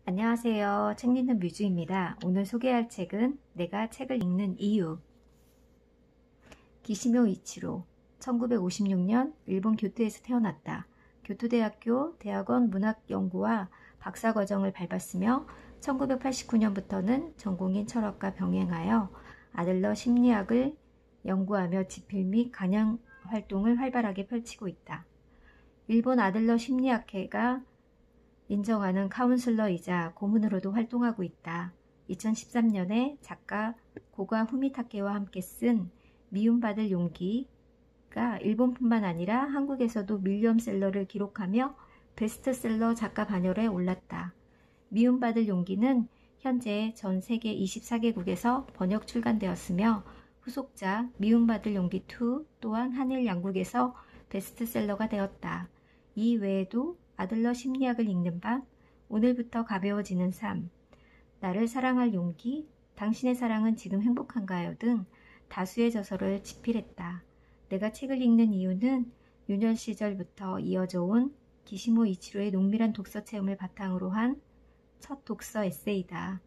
안녕하세요. 책 읽는 뮤즈입니다. 오늘 소개할 책은 내가 책을 읽는 이유. 기시묘 이치로 1956년 일본 교토에서 태어났다. 교토대학교 대학원 문학연구와 박사과정을 밟았으며 1989년부터는 전공인 철학과 병행하여 아들러 심리학을 연구하며 집필 및 강연 활동을 활발하게 펼치고 있다. 일본 아들러 심리학회가 인정하는 카운슬러이자 고문으로도 활동하고 있다. 2013년에 작가 고가 후미타케와 함께 쓴 미움받을 용기가 일본뿐만 아니라 한국에서도 밀리언셀러를 기록하며 베스트셀러 작가 반열에 올랐다. 미움받을 용기는 현재 전 세계 24개국에서 번역 출간되었으며 후속작 미움받을 용기 2 또한 한일 양국에서 베스트셀러가 되었다. 이 외에도 아들러 심리학을 읽는 밤, 오늘부터 가벼워지는 삶, 나를 사랑할 용기, 당신의 사랑은 지금 행복한가요? 등 다수의 저서를 집필했다. 내가 책을 읽는 이유는 유년 시절부터 이어져 온 기시모 이치로의 농밀한 독서 체험을 바탕으로 한 첫 독서 에세이다.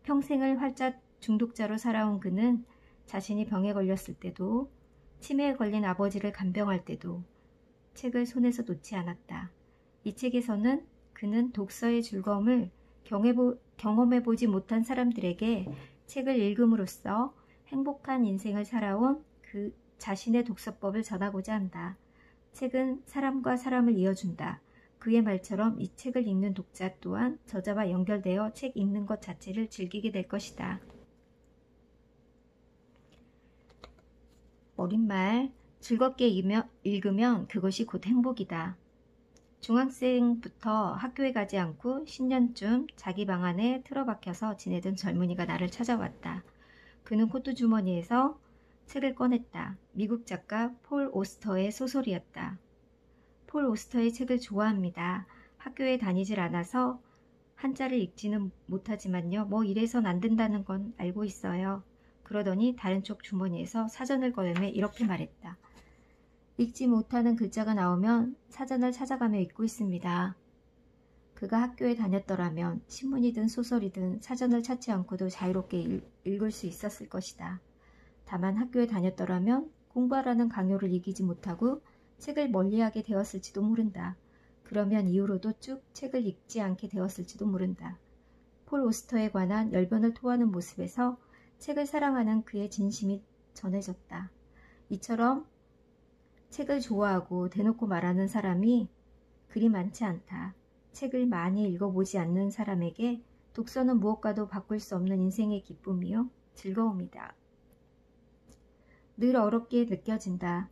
평생을 활자 중독자로 살아온 그는 자신이 병에 걸렸을 때도, 치매에 걸린 아버지를 간병할 때도 책을 손에서 놓지 않았다. 이 책에서는 그는 독서의 즐거움을 경험해보지 못한 사람들에게 책을 읽음으로써 행복한 인생을 살아온 그 자신의 독서법을 전하고자 한다. 책은 사람과 사람을 이어준다. 그의 말처럼 이 책을 읽는 독자 또한 저자와 연결되어 책 읽는 것 자체를 즐기게 될 것이다. 어린말, 즐겁게 읽으면 그것이 곧 행복이다. 중학생부터 학교에 가지 않고 10년쯤 자기 방 안에 틀어박혀서 지내던 젊은이가 나를 찾아왔다. 그는 코트 주머니에서 책을 꺼냈다. 미국 작가 폴 오스터의 소설이었다. 폴 오스터의 책을 좋아합니다. 학교에 다니질 않아서 한자를 읽지는 못하지만요. 뭐 이래선 안 된다는 건 알고 있어요. 그러더니 다른 쪽 주머니에서 사전을 꺼내며 이렇게 말했다. 읽지 못하는 글자가 나오면 사전을 찾아가며 읽고 있습니다. 그가 학교에 다녔더라면 신문이든 소설이든 사전을 찾지 않고도 자유롭게 읽을 수 있었을 것이다. 다만 학교에 다녔더라면 공부하라는 강요를 이기지 못하고 책을 멀리하게 되었을지도 모른다. 그러면 이후로도 쭉 책을 읽지 않게 되었을지도 모른다. 폴 오스터에 관한 열변을 토하는 모습에서 책을 사랑하는 그의 진심이 전해졌다. 이처럼 책을 좋아하고 대놓고 말하는 사람이 그리 많지 않다. 책을 많이 읽어보지 않는 사람에게 독서는 무엇과도 바꿀 수 없는 인생의 기쁨이요 즐거움이다. 늘 어렵게 느껴진다.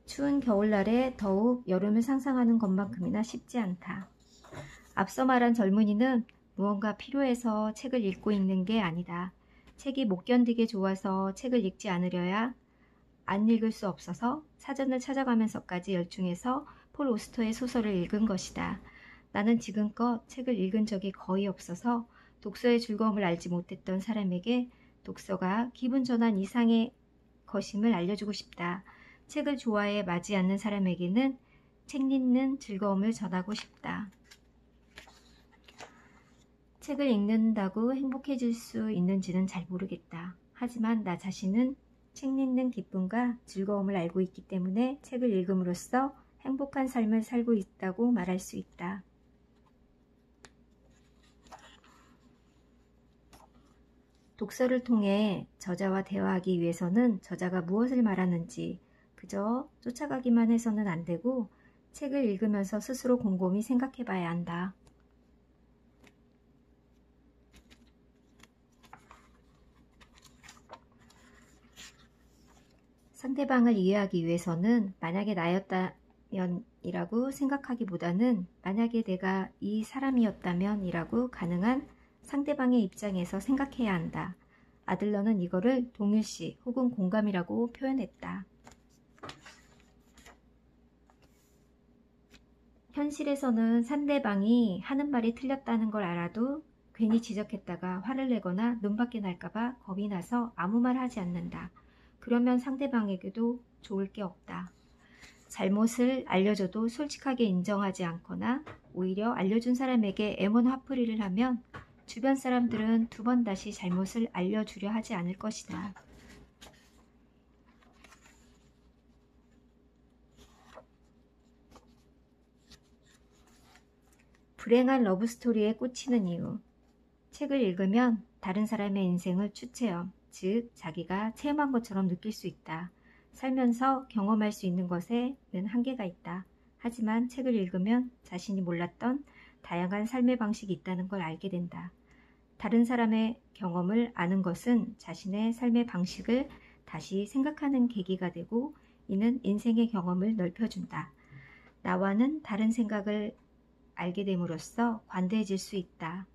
추운 겨울날에 더욱 여름을 상상하는 것만큼이나 쉽지 않다. 앞서 말한 젊은이는 무언가 필요해서 책을 읽고 있는 게 아니다. 책이 못 견디게 좋아서 책을 읽지 않으려야 안 읽을 수 없어서 사전을 찾아가면서까지 열중해서 폴 오스터의 소설을 읽은 것이다. 나는 지금껏 책을 읽은 적이 거의 없어서 독서의 즐거움을 알지 못했던 사람에게 독서가 기분 전환 이상의 것임을 알려주고 싶다. 책을 좋아해 마지 않는 사람에게는 책 읽는 즐거움을 전하고 싶다. 책을 읽는다고 행복해질 수 있는지는 잘 모르겠다. 하지만 나 자신은 책 읽는 기쁨과 즐거움을 알고 있기 때문에 책을 읽음으로써 행복한 삶을 살고 있다고 말할 수 있다. 독서를 통해 저자와 대화하기 위해서는 저자가 무엇을 말하는지 그저 쫓아가기만 해서는 안 되고 책을 읽으면서 스스로 곰곰이 생각해 봐야 한다. 상대방을 이해하기 위해서는 만약에 나였다면 이라고 생각하기보다는 만약에 내가 이 사람이었다면 이라고 가능한 상대방의 입장에서 생각해야 한다. 아들러는 이거를 동일시 혹은 공감이라고 표현했다. 현실에서는 상대방이 하는 말이 틀렸다는 걸 알아도 괜히 지적했다가 화를 내거나 눈밖에 날까봐 겁이 나서 아무 말 하지 않는다. 그러면 상대방에게도 좋을 게 없다. 잘못을 알려줘도 솔직하게 인정하지 않거나 오히려 알려준 사람에게 애원 화풀이를 하면 주변 사람들은 두 번 다시 잘못을 알려주려 하지 않을 것이다. 불행한 러브스토리에 꽂히는 이유. 책을 읽으면 다른 사람의 인생을 추체험, 즉 자기가 체험한 것처럼 느낄 수 있다. 살면서 경험할 수 있는 것에는 한계가 있다. 하지만 책을 읽으면 자신이 몰랐던 다양한 삶의 방식이 있다는 걸 알게 된다. 다른 사람의 경험을 아는 것은 자신의 삶의 방식을 다시 생각하는 계기가 되고 이는 인생의 경험을 넓혀준다. 나와는 다른 생각을 알게 됨으로써 관대해질 수 있다.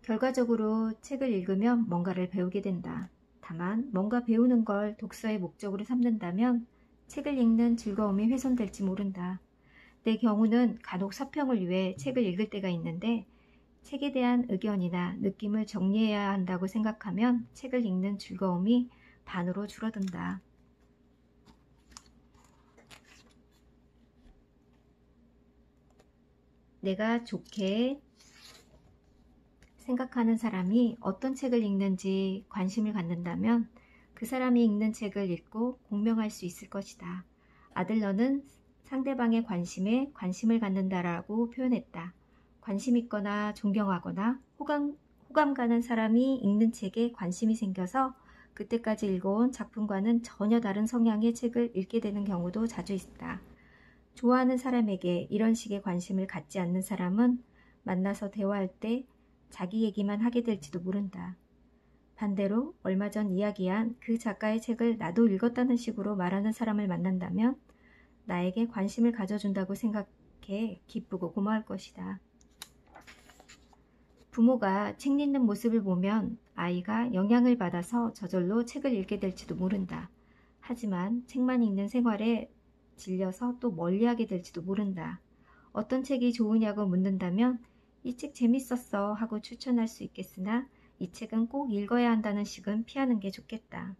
결과적으로 책을 읽으면 뭔가를 배우게 된다. 다만 뭔가 배우는 걸 독서의 목적으로 삼는다면 책을 읽는 즐거움이 훼손될지 모른다. 내 경우는 간혹 서평을 위해 책을 읽을 때가 있는데 책에 대한 의견이나 느낌을 정리해야 한다고 생각하면 책을 읽는 즐거움이 반으로 줄어든다. 내가 좋게 생각하는 사람이 어떤 책을 읽는지 관심을 갖는다면 그 사람이 읽는 책을 읽고 공명할 수 있을 것이다. 아들러는 상대방의 관심에 관심을 갖는다라고 표현했다. 관심 있거나 존경하거나 호감 가는 사람이 읽는 책에 관심이 생겨서 그때까지 읽어온 작품과는 전혀 다른 성향의 책을 읽게 되는 경우도 자주 있다. 좋아하는 사람에게 이런 식의 관심을 갖지 않는 사람은 만나서 대화할 때 자기 얘기만 하게 될지도 모른다. 반대로 얼마 전 이야기한 그 작가의 책을 나도 읽었다는 식으로 말하는 사람을 만난다면 나에게 관심을 가져준다고 생각해 기쁘고 고마울 것이다. 부모가 책 읽는 모습을 보면 아이가 영향을 받아서 저절로 책을 읽게 될지도 모른다. 하지만 책만 읽는 생활에 질려서 또 멀리하게 될지도 모른다. 어떤 책이 좋으냐고 묻는다면 이 책 재밌었어 하고 추천할 수 있겠으나 이 책은 꼭 읽어야 한다는 식은 피하는 게 좋겠다.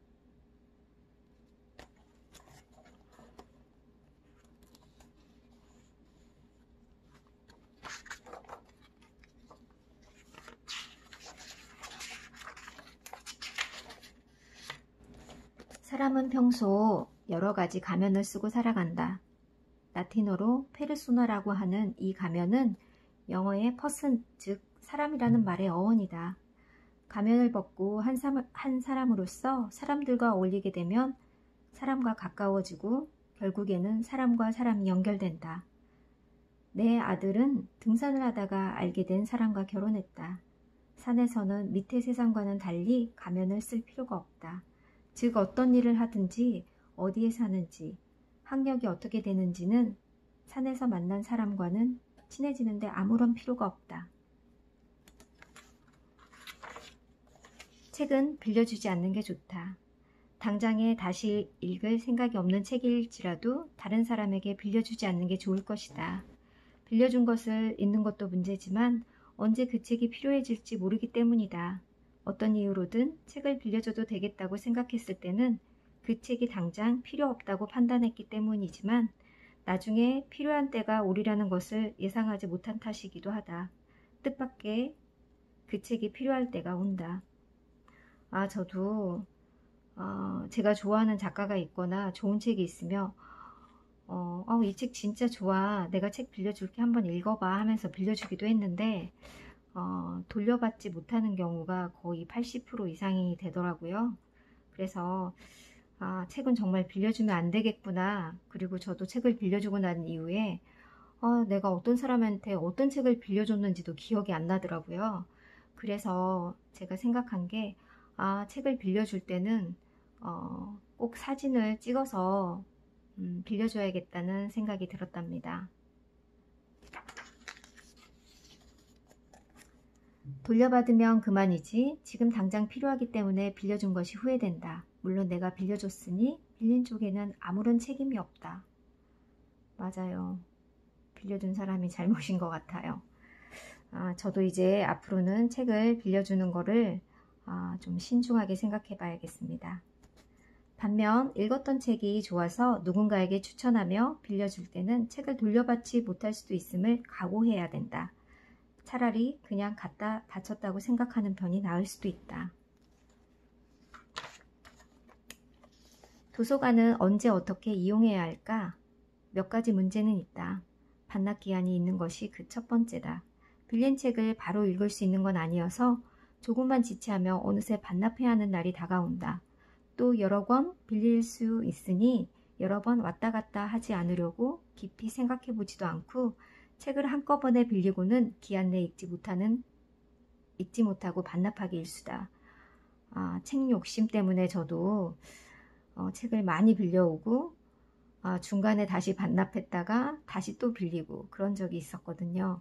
사람은 평소 여러 가지 가면을 쓰고 살아간다. 라틴어로 페르소나라고 하는 이 가면은 영어의 person, 즉 사람이라는 말의 어원이다. 가면을 벗고 한 사람으로서 사람들과 어울리게 되면 사람과 가까워지고 결국에는 사람과 사람이 연결된다. 내 아들은 등산을 하다가 알게 된 사람과 결혼했다. 산에서는 밑에 세상과는 달리 가면을 쓸 필요가 없다. 즉 어떤 일을 하든지 어디에 사는지 학력이 어떻게 되는지는 산에서 만난 사람과는 친해지는데 아무런 필요가 없다. 책은 빌려주지 않는 게 좋다. 당장에 다시 읽을 생각이 없는 책일지라도 다른 사람에게 빌려주지 않는 게 좋을 것이다. 빌려준 것을 읽는 것도 문제지만 언제 그 책이 필요해질지 모르기 때문이다. 어떤 이유로든 책을 빌려줘도 되겠다고 생각했을 때는 그 책이 당장 필요 없다고 판단했기 때문이지만 나중에 필요한 때가 오리라는 것을 예상하지 못한 탓이기도 하다. 뜻밖의 그 책이 필요할 때가 온다. 저도 제가 좋아하는 작가가 있거나 좋은 책이 있으면 이 책 진짜 좋아. 내가 책 빌려줄게. 한번 읽어봐 하면서 빌려주기도 했는데 돌려받지 못하는 경우가 거의 80% 이상이 되더라고요. 그래서 책은 정말 빌려주면 안 되겠구나. 그리고 저도 책을 빌려주고 난 이후에 내가 어떤 사람한테 어떤 책을 빌려줬는지도 기억이 안 나더라고요. 그래서 제가 생각한 게 책을 빌려줄 때는 꼭 사진을 찍어서 빌려줘야겠다는 생각이 들었답니다. 돌려받으면 그만이지 지금 당장 필요하기 때문에 빌려준 것이 후회된다. 물론 내가 빌려줬으니 빌린 쪽에는 아무런 책임이 없다. 맞아요. 빌려준 사람이 잘못인 것 같아요. 저도 이제 앞으로는 책을 빌려주는 거를 좀 신중하게 생각해 봐야겠습니다. 반면 읽었던 책이 좋아서 누군가에게 추천하며 빌려줄 때는 책을 돌려받지 못할 수도 있음을 각오해야 된다. 차라리 그냥 갖다 바쳤다고 생각하는 편이 나을 수도 있다. 도서관은 언제 어떻게 이용해야 할까? 몇 가지 문제는 있다. 반납 기한이 있는 것이 그 첫 번째다. 빌린 책을 바로 읽을 수 있는 건 아니어서 조금만 지체하며 어느새 반납해야 하는 날이 다가온다. 또 여러 권 빌릴 수 있으니 여러 번 왔다 갔다 하지 않으려고 깊이 생각해 보지도 않고 책을 한꺼번에 빌리고는 기한 내에 읽지 못하고 반납하기 일수다. 책 욕심 때문에 저도 책을 많이 빌려오고 중간에 다시 반납했다가 다시 또 빌리고 그런 적이 있었거든요.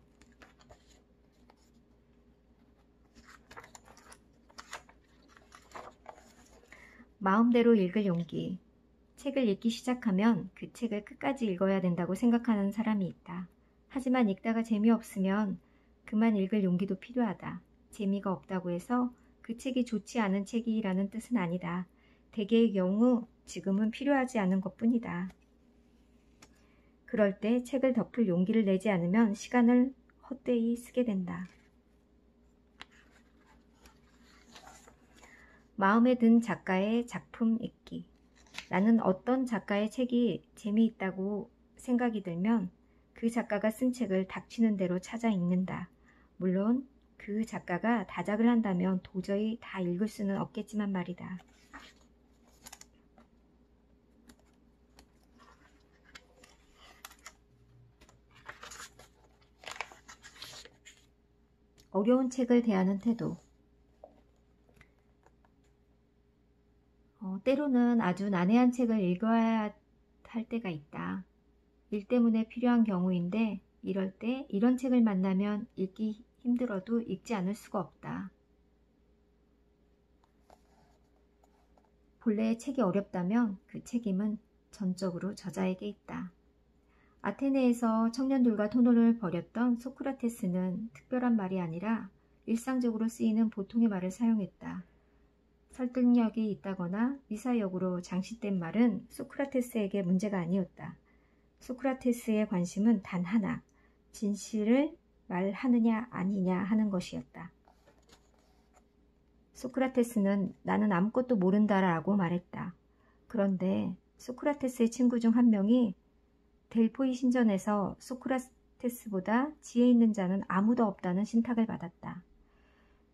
마음대로 읽을 용기. 책을 읽기 시작하면 그 책을 끝까지 읽어야 된다고 생각하는 사람이 있다. 하지만 읽다가 재미없으면 그만 읽을 용기도 필요하다. 재미가 없다고 해서 그 책이 좋지 않은 책이라는 뜻은 아니다. 대개의 경우 지금은 필요하지 않은 것뿐이다. 그럴 때 책을 덮을 용기를 내지 않으면 시간을 헛되이 쓰게 된다. 마음에 든 작가의 작품 읽기. 나는 어떤 작가의 책이 재미있다고 생각이 들면 그 작가가 쓴 책을 닥치는 대로 찾아 읽는다. 물론 그 작가가 다작을 한다면 도저히 다 읽을 수는 없겠지만 말이다. 어려운 책을 대하는 태도. 때로는 아주 난해한 책을 읽어야 할 때가 있다. 일 때문에 필요한 경우인데 이럴 때 이런 책을 만나면 읽기 힘들어도 읽지 않을 수가 없다. 본래 책이 어렵다면 그 책임은 전적으로 저자에게 있다. 아테네에서 청년들과 토론을 벌였던 소크라테스는 특별한 말이 아니라 일상적으로 쓰이는 보통의 말을 사용했다. 설득력이 있다거나 미사역으로 장식된 말은 소크라테스에게 문제가 아니었다. 소크라테스의 관심은 단 하나, 진실을 말하느냐 아니냐 하는 것이었다. 소크라테스는 나는 아무것도 모른다라고 말했다. 그런데 소크라테스의 친구 중 한 명이 델포이 신전에서 소크라테스보다 지혜 있는 자는 아무도 없다는 신탁을 받았다.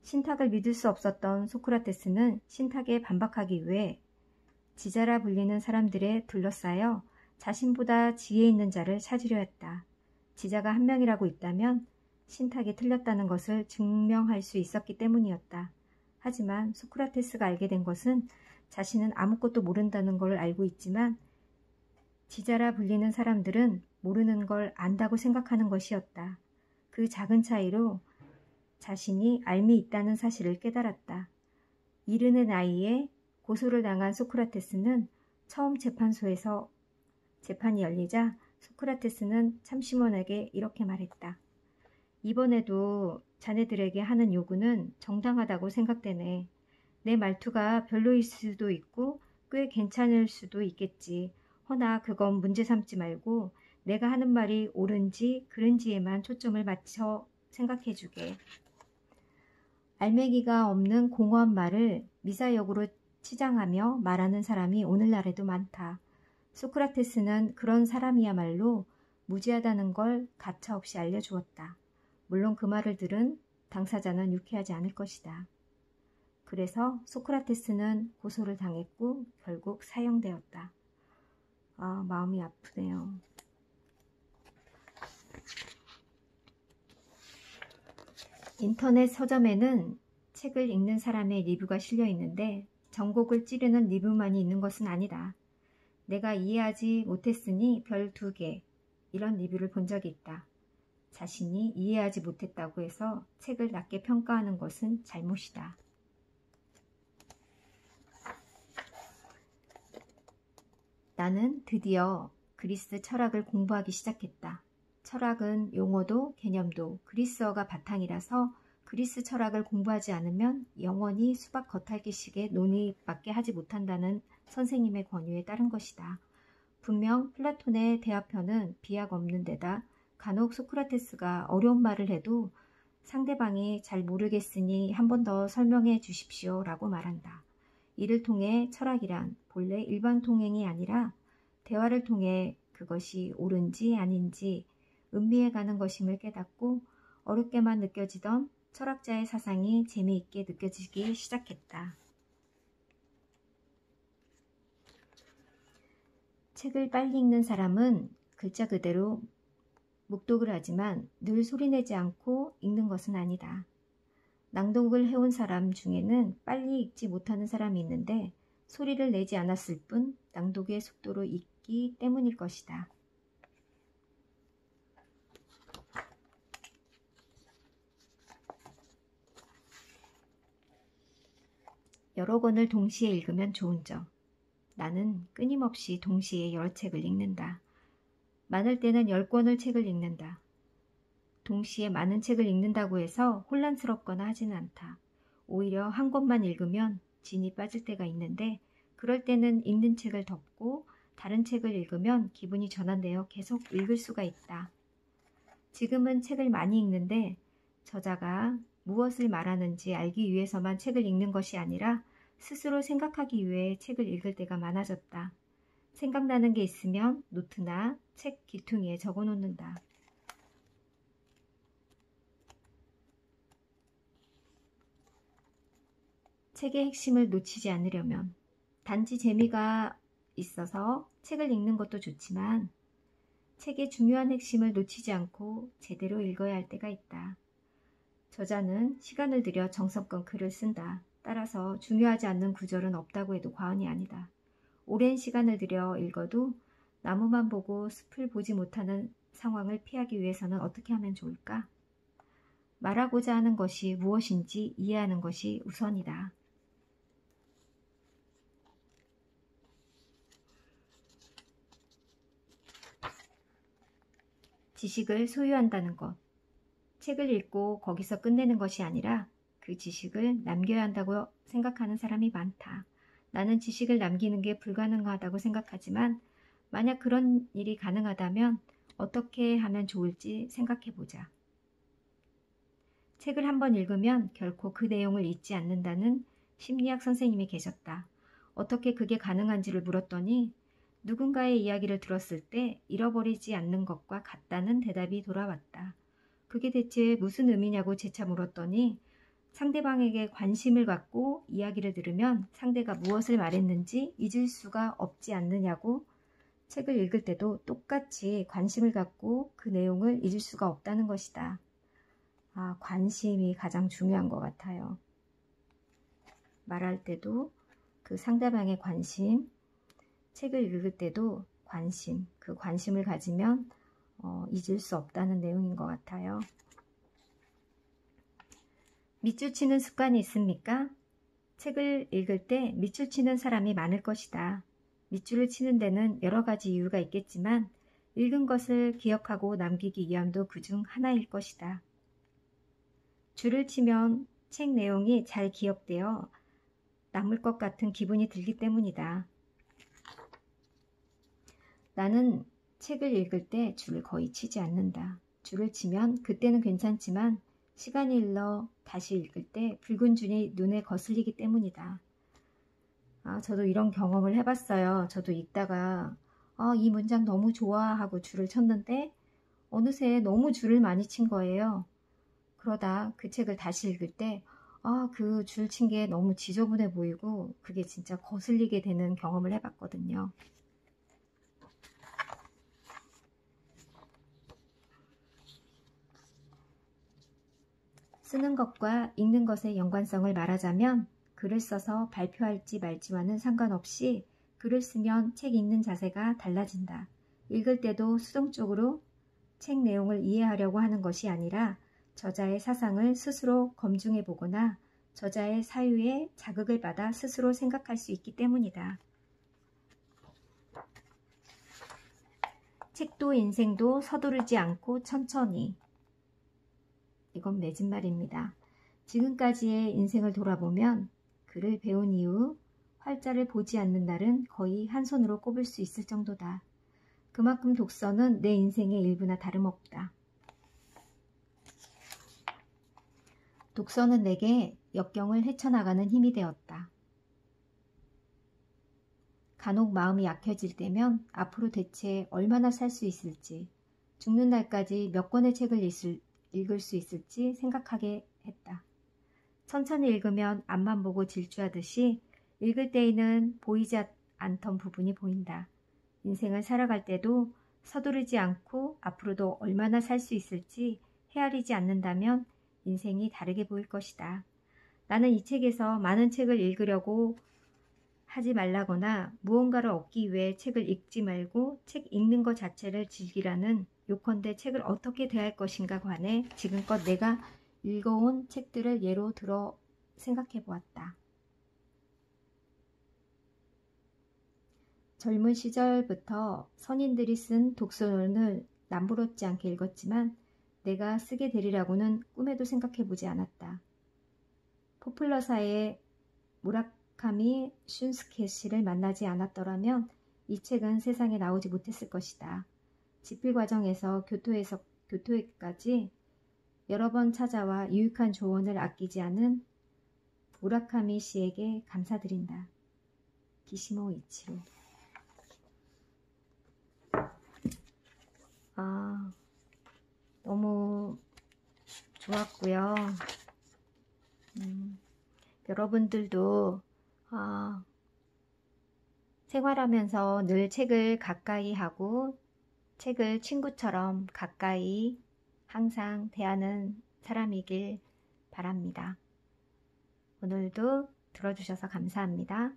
신탁을 믿을 수 없었던 소크라테스는 신탁에 반박하기 위해 지자라 불리는 사람들에 둘러싸여 자신보다 지혜 있는 자를 찾으려 했다. 지자가 한 명이라고 있다면 신탁이 틀렸다는 것을 증명할 수 있었기 때문이었다. 하지만 소크라테스가 알게 된 것은 자신은 아무것도 모른다는 걸 알고 있지만 지자라 불리는 사람들은 모르는 걸 안다고 생각하는 것이었다. 그 작은 차이로 자신이 알미 있다는 사실을 깨달았다. 이르는 나이에 고소를 당한 소크라테스는 처음 재판소에서 재판이 열리자 소크라테스는 참심원에게 이렇게 말했다. 이번에도 자네들에게 하는 요구는 정당하다고 생각되네. 내 말투가 별로일 수도 있고 꽤 괜찮을 수도 있겠지. 허나 그건 문제 삼지 말고 내가 하는 말이 옳은지 그른지에만 초점을 맞춰 생각해주게. 알맹이가 없는 공허한 말을 미사역으로 치장하며 말하는 사람이 오늘날에도 많다. 소크라테스는 그런 사람이야말로 무지하다는 걸 가차없이 알려주었다. 물론 그 말을 들은 당사자는 유쾌하지 않을 것이다. 그래서 소크라테스는 고소를 당했고 결국 사형되었다. 마음이 아프네요. 인터넷 서점에는 책을 읽는 사람의 리뷰가 실려 있는데 전곡을 찌르는 리뷰만이 있는 것은 아니다. 내가 이해하지 못했으니 별 2개 이런 리뷰를 본 적이 있다. 자신이 이해하지 못했다고 해서 책을 낮게 평가하는 것은 잘못이다. 나는 드디어 그리스 철학을 공부하기 시작했다. 철학은 용어도 개념도 그리스어가 바탕이라서 그리스 철학을 공부하지 않으면 영원히 수박 겉핥기식의 논의밖에 하지 못한다는 선생님의 권유에 따른 것이다. 분명 플라톤의 대화편은 비약 없는 데다 간혹 소크라테스가 어려운 말을 해도 상대방이 잘 모르겠으니 한 번 더 설명해 주십시오 라고 말한다. 이를 통해 철학이란 본래 일반 통행이 아니라 대화를 통해 그것이 옳은지 아닌지 음미해가는 것임을 깨닫고 어렵게만 느껴지던 철학자의 사상이 재미있게 느껴지기 시작했다. 책을 빨리 읽는 사람은 글자 그대로 묵독을 하지만 늘 소리내지 않고 읽는 것은 아니다. 낭독을 해온 사람 중에는 빨리 읽지 못하는 사람이 있는데 소리를 내지 않았을 뿐 낭독의 속도로 읽기 때문일 것이다. 여러 권을 동시에 읽으면 좋은 점. 나는 끊임없이 동시에 여러 책을 읽는다. 많을 때는 10권을 책을 읽는다. 동시에 많은 책을 읽는다고 해서 혼란스럽거나 하지는 않다. 오히려 한 권만 읽으면 진이 빠질 때가 있는데 그럴 때는 읽는 책을 덮고 다른 책을 읽으면 기분이 전환되어 계속 읽을 수가 있다. 지금은 책을 많이 읽는데 저자가 무엇을 말하는지 알기 위해서만 책을 읽는 것이 아니라 스스로 생각하기 위해 책을 읽을 때가 많아졌다. 생각나는 게 있으면 노트나 책 귀퉁이에 적어 놓는다. 책의 핵심을 놓치지 않으려면 단지 재미가 있어서 책을 읽는 것도 좋지만 책의 중요한 핵심을 놓치지 않고 제대로 읽어야 할 때가 있다. 저자는 시간을 들여 정성껏 글을 쓴다. 따라서 중요하지 않는 구절은 없다고 해도 과언이 아니다. 오랜 시간을 들여 읽어도 나무만 보고 숲을 보지 못하는 상황을 피하기 위해서는 어떻게 하면 좋을까? 말하고자 하는 것이 무엇인지 이해하는 것이 우선이다. 지식을 소유한다는 것. 책을 읽고 거기서 끝내는 것이 아니라 그 지식을 남겨야 한다고 생각하는 사람이 많다. 나는 지식을 남기는 게 불가능하다고 생각하지만 만약 그런 일이 가능하다면 어떻게 하면 좋을지 생각해보자. 책을 한번 읽으면 결코 그 내용을 잊지 않는다는 심리학 선생님이 계셨다. 어떻게 그게 가능한지를 물었더니 누군가의 이야기를 들었을 때 잃어버리지 않는 것과 같다는 대답이 돌아왔다. 그게 대체 무슨 의미냐고 재차 물었더니 상대방에게 관심을 갖고 이야기를 들으면 상대가 무엇을 말했는지 잊을 수가 없지 않느냐고 책을 읽을 때도 똑같이 관심을 갖고 그 내용을 잊을 수가 없다는 것이다. 관심이 가장 중요한 것 같아요. 말할 때도 그 상대방의 관심, 책을 읽을 때도 관심, 그 관심을 가지면 잊을 수 없다는 내용인 것 같아요. 밑줄 치는 습관이 있습니까? 책을 읽을 때 밑줄 치는 사람이 많을 것이다. 밑줄을 치는 데는 여러 가지 이유가 있겠지만 읽은 것을 기억하고 남기기 위함도 그중 하나일 것이다. 줄을 치면 책 내용이 잘 기억되어 남을 것 같은 기분이 들기 때문이다. 나는 책을 읽을 때 줄을 거의 치지 않는다. 줄을 치면 그때는 괜찮지만 시간이 흘러 다시 읽을 때 붉은 줄이 눈에 거슬리기 때문이다. 저도 이런 경험을 해봤어요. 저도 읽다가 이 문장 너무 좋아 하고 줄을 쳤는데 어느새 너무 줄을 많이 친 거예요. 그러다 그 책을 다시 읽을 때 그 줄 친 게 너무 지저분해 보이고 그게 진짜 거슬리게 되는 경험을 해봤거든요. 쓰는 것과 읽는 것의 연관성을 말하자면 글을 써서 발표할지 말지와는 상관없이 글을 쓰면 책 읽는 자세가 달라진다. 읽을 때도 수동적으로 책 내용을 이해하려고 하는 것이 아니라 저자의 사상을 스스로 검증해 보거나 저자의 사유에 자극을 받아 스스로 생각할 수 있기 때문이다. 책도 인생도 서두르지 않고 천천히. 이건 맺은 말입니다. 지금까지의 인생을 돌아보면 글을 배운 이후 활자를 보지 않는 날은 거의 한 손으로 꼽을 수 있을 정도다. 그만큼 독서는 내 인생의 일부나 다름없다. 독서는 내게 역경을 헤쳐나가는 힘이 되었다. 간혹 마음이 약해질 때면 앞으로 대체 얼마나 살 수 있을지, 죽는 날까지 몇 권의 책을 읽을 수 있을지 생각하게 했다. 천천히 읽으면 앞만 보고 질주하듯이 읽을 때에는 보이지 않던 부분이 보인다. 인생을 살아갈 때도 서두르지 않고 앞으로도 얼마나 살 수 있을지 헤아리지 않는다면 인생이 다르게 보일 것이다. 나는 이 책에서 많은 책을 읽으려고 하지 말라거나 무언가를 얻기 위해 책을 읽지 말고 책 읽는 것 자체를 즐기라는, 요컨대 책을 어떻게 대할 것인가 관해 지금껏 내가 읽어온 책들을 예로 들어 생각해 보았다. 젊은 시절부터 선인들이 쓴 독서론을 남부럽지 않게 읽었지만 내가 쓰게 되리라고는 꿈에도 생각해 보지 않았다. 포플러사의 무라카미 슌스케시를 만나지 않았더라면 이 책은 세상에 나오지 못했을 것이다. 집필 과정에서 교토에까지 여러 번 찾아와 유익한 조언을 아끼지 않은 무라카미 씨에게 감사드린다. 기시모 이치로. 너무 좋았고요. 여러분들도 생활하면서 늘 책을 가까이 하고 책을 친구처럼 가까이 항상 대하는 사람이길 바랍니다. 오늘도 들어주셔서 감사합니다.